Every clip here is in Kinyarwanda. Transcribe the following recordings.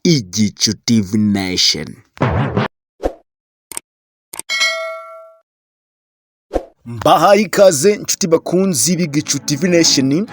Igice TV Nation. Mbahaye ikaze nshuti bakunzi b'Igice TV Nation.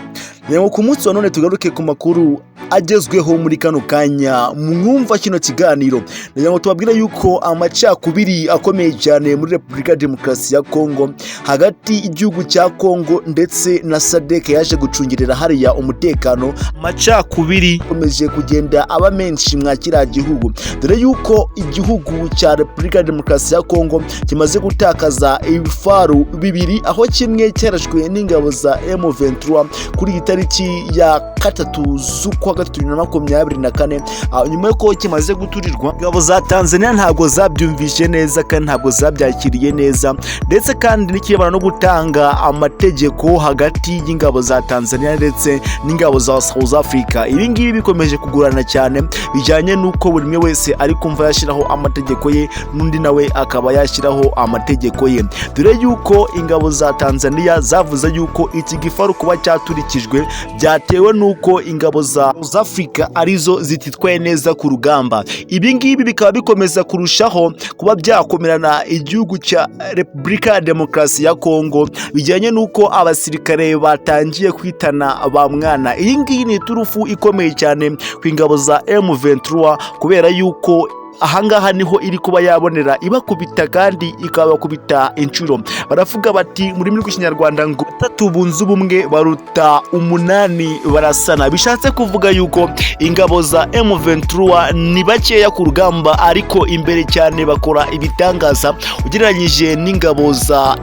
Nyango ku munsi wa none tugaruke ku makuru agezweho muri kano kanya mwumva kino kiganiro. Nyango tubabwira yuko amacakubiri akomeye cyane muri Repubulika ya Demokarasi ya Kongo hagati y'igihugu cya Kongo ndetse na Sadec yaje gucungirira hariya umutekano. Amacakubiri akomeje kugenda aba menshi mwakira gihugu, dore yuko igihugu cya Repubulika ya Demokarasi ya Kongo kimaze gutakaza ibifaru bibiri, aho kimwe cyarashwe n'ingabo za M23 kuri itariki ya 3 z'ukwa 2024, nyuma yuko kimaze guturirwa. Ingabo za Tanzania ntabwo zabyumvishe neza kandi ntabwo zabyakiriye neza, ndetse kandi nikibana no gutanga amategeko hagati y'ingabo za Tanzania ndetse n'ingabo za South Africa. Ibi ngibi bikomeje kugurana cyane, bijyanye nuko buri umwe wese ari kumva yashiraho amategeko ye n'undi nawe akaba yashiraho amategeko ye, dore yuko ingabo za Tanzania zavuze yuko iki gifaru kuba cyaturikijwe byatewe nuko ingabo za South Africa arizo zititwaye neza ku rugamba. Ibi ngibi bikaba bikomeza kurushaho kuba byakomerana igihugu cya Repubulika ya Demokarasi ya Kongo, bijyanye nuko abasirikare batangiye kwitana ba mwana. Iyi ngiyi ni turufu ikomeye cyane ku ingabo za M23, kubera yuko ahangaha niho iri kuba yabonera ibakubita kandi ikabakubita inshuro. Baravuga bati muri rw'ikinyarwanda ngo 3 bunze ubumwe baruta 8 barasana. Bishatse kuvuga yuko ingabo za M23 ni bakeya ku rugamba, ariko imbere cyane bakora ibitangaza ugereranyije n'ingabo za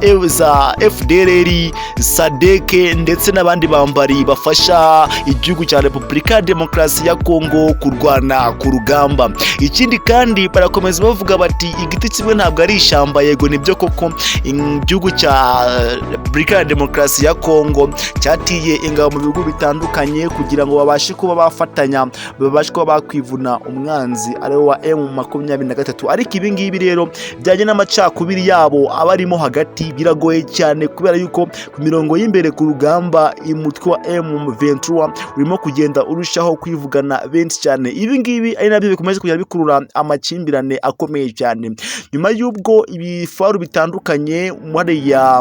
FDLR, Sadec ndetse n'abandi bambari bafasha igihugu cya Repubulika ya Demokarasi ya Kongo kurwana ku rugamba. Ikindi kandi barakomeza bavuga bati igiti kimwe ntabwo ari ishamba. Yego nibyo koko, igihugu cya Repubulika ya Demokarasi ya Kongo cyatiye ingabo mu bihugu bitandukanye kugira ngo babashe kuba bafatanya, babashe kuba bakwivuna umwanzi ari wa M23. Ariko ibi ngibi rero byajye n'amacakubiri yabo abarimo hagati biragoye cyane, kubera yuko ku mirongo y'imbere ku rugamba umutwe wa M23 urimo kugenda urushaho kwivugana benshi cyane. Ibi ngibi ari nabyo bikomeje kujya bikurura amakimbirane akomeye cyane, nyuma y'ubwo ibifaru bitandukanye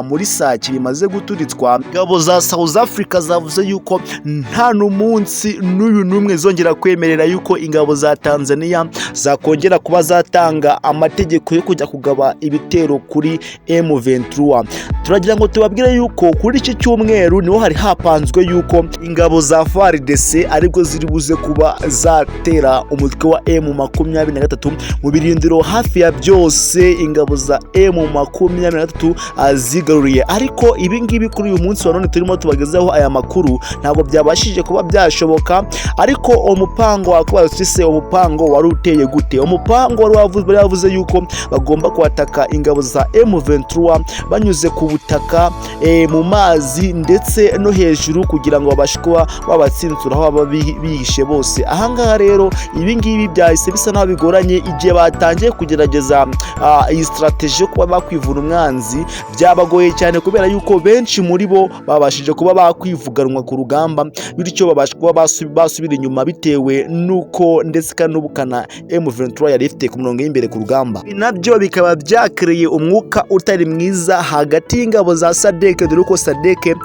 muri Sake bimaze guturitswa. Ingabo za South Africa zavuze yuko nta n'umunsi n'uyu n'umwe zongera kwemerera yuko ingabo za Tanzania zakongera kuba zatanga amategeko yo kujya kugaba ibitero kuri M23. Turagira ngo tubabwire yuko kuri iki cyumweru niho hari hapanzwe yuko ingabo za FARDC aribwo ziri buze kuba zatera umutwe wa M23 mu birindiro hafi ya byose ingabo za M23 azigaruriye. Ariko ibi ngibi kuri uyu munsi wa none turimo tubagezaho aya makuru ntabwo byabashije kuba byashoboka. Ariko umupango wakwasise, umupango wari uteye gute? Umupango wari wavuze yuko bagomba kwataka ingabo za M23 banyuze ku butaka, mu mazi ndetse no hejuru, kugira ngo babashe kuba babatsinsura aho baba bihishe bose. Ahangaha rero ibi ngibi byahise bisa naho bigoranye igihe batangiye kugerageza iyi strategy yo kuba bakwivuna umwanzi. Byabagoye cyane kubera yuko benshi muri bo babashije kuba bakwivuganwa ku rugamba, bityo babasha kuba basubira inyuma bitewe nuko ndetse kandi n'ubukana M23 yari ifite ku murongo y'imbere ku rugamba. Nabyo bikaba byakereye umwuka utari mwiza hagati y'ingabo za Sadec, dore ko Sadec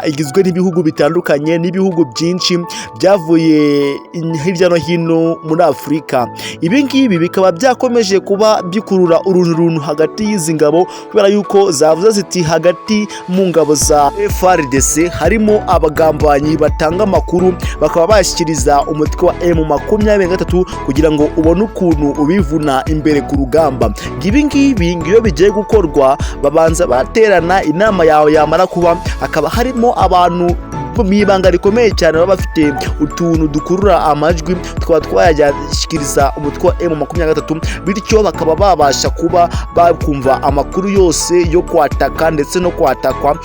igizwe n'ibihugu bitandukanye, n'ibihugu byinshi byavuye hirya no hino muri Afurika. Ibi ngibi bikaba byakomeje kuba bikurura uruntu hagati y'izi ngabo, kubera yuko zavuze ziti hagati mu ngabo za FARDC harimo abagambanyi batanga amakuru, bakaba bashyikiriza umutwe wa M23 kugira ngo ubone ukuntu ubivuna imbere ku rugamba. Ibi ngibi ngiyo bigiye gukorwa, babanza baterana inama yawe, yamara kuba hakaba harimo abantu mwibanga rikomeye cyane baba bafite utuntu dukurura amajwi, twaba twayashyikiriza umutwe wa M23, bityo bakaba babasha kuba bakumva amakuru yose yo kwataka ndetse no kwatakwa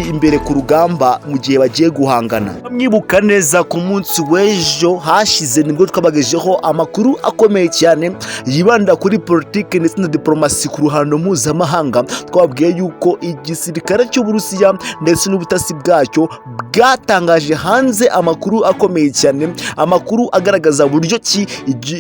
imbere ku rugamba mu gihe bagiye guhangana. Mwibuka neza ku munsi w'ejo hashize nibwo twabagejeho amakuru akomeye cyane yibanda kuri politike ndetse na diplomasi ku ruhando mpuzamahanga. Twabwiye yuko igisirikare cy'Uburusiya ndetse n'ubutasi bwacyo batangaje hanze amakuru akomeye cyane, amakuru agaragaza buryo ki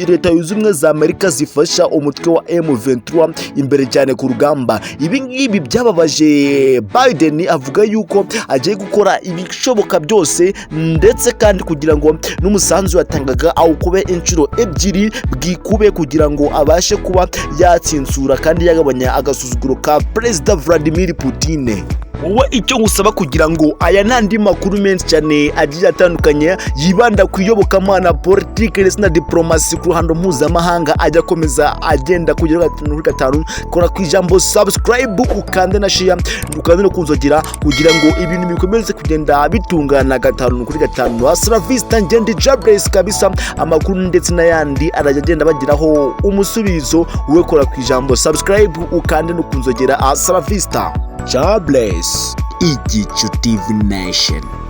leta y'ubumwe za Amerika zifasha umutwe wa M23 imbere cyane ku rugamba. Ibi ngibi byababaje Biden, avuga yuko agiye gukora ibishoboka byose ndetse kandi kugira ngo n'umusanzu yatangaga awukube inshuro ebyiri bwikube kugira ngo abashe kuba yatsinsura kandi yagabanya agasuzuguro ka Perezida Vladimir Putin. Wowe icyo ngusaba kugira ngo aya n'andi makuru menshi cyane agiye atandukanye yibanda ku iyobokamana, politiki ndetse na diplomasi ku ruhando mpuzamahanga ajya akomeza agenda kugera 5 kora ku ijambo subscribe, ukande na share, ukande no kunzogera kugira ngo ibintu bikomeze kugenda bitungana 5 Hasta vista, ngende Jables kabisa. Amakuru ndetse n'ayandi arajya agenda bagiraho umusubizo, wowe kora ku ijambo subscribe, ukande no kunzogera. Hasta vista, Jables, Igice TV Nation.